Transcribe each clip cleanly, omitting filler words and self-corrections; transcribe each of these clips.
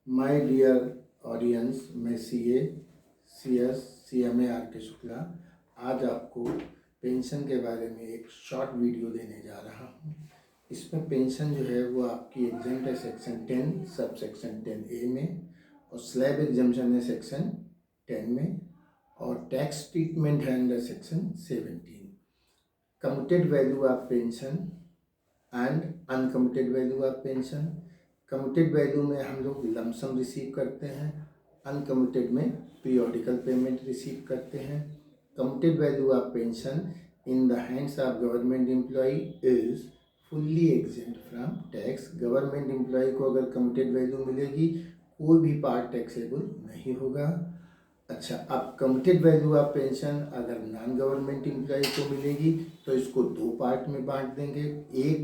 My dear audience, मैं CS CMA RK Shukla आज आपको पेंशन के बारे में एक शॉर्ट वीडियो देने जा रहा हूँ। इसमें पेंशन जो है वो आपकी एग्जाम है सेक्शन 10 सब सेक्शन 10A में, और स्लैब एग्जामेशन है सेक्शन 10 में, और टैक्स ट्रीटमेंट है under section 17। Commuted value of pension and uncommuted value of pension. Commuted value में हम लोग लमसम रिसीव करते हैं, अनकम्यूटेड में पीरियोडिकल पेमेंट रिसीव करते हैं। Commuted value of pension in the hands of government employee is fully exempt from tax. Government employee को अगर कम्यूटेड वैल्यू मिलेगी, कोई भी पार्ट टैक्सेबल नहीं होगा। अच्छा, अब कम्यूटेड वैल्यू ऑफ पेंशन अगर नॉन गवर्नमेंट एम्प्लॉय को मिलेगी तो इसको दो पार्ट में बांट देंगे। एक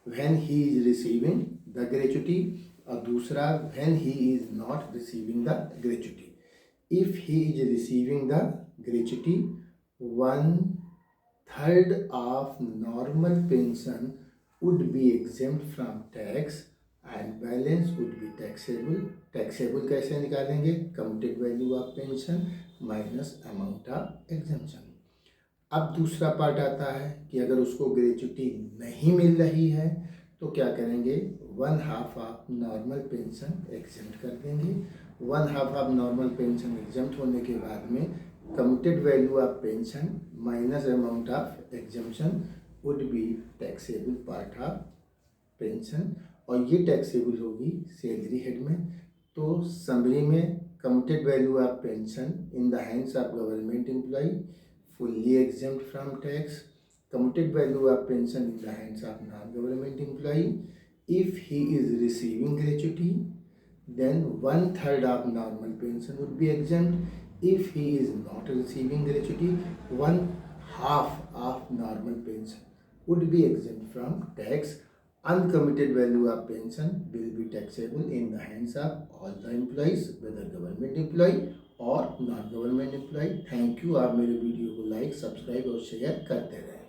when he is receiving the gratuity और दूसरा when he is not receiving the gratuity. If he is receiving the gratuity, 1/3 of normal pension would be exempt from tax and balance would be taxable. Taxable कैसे निकालेंगे? Computed value of pension minus amount of exemption. अब दूसरा part आता है कि अगर उसको gratuity नहीं मिल रही है तो क्या करेंगे? 1/2 ऑफ नॉर्मल पेंशन एग्जेम्प्ट कर देंगे। 1/2 ऑफ नॉर्मल पेंशन एग्जेम्प्ट होने के बाद में commuted value of pension minus amount of exemption would be taxable part of pension, और ये टैक्सेबल होगी सैलरी हेड में। तो समरी में commuted value of pension in the hands of government employee fully exempt from tax. Commuted value of pension in the hands of non-government employee. If he is receiving gratuity, then 1/3 of normal pension would be exempt. If he is not receiving gratuity, 1/2 of normal pension would be exempt from tax. Uncommitted value of pension will be taxable in the hands of all the employees, whether government employee और non government employee. Thank you. आप मेरे video को like, subscribe और share करते रहें।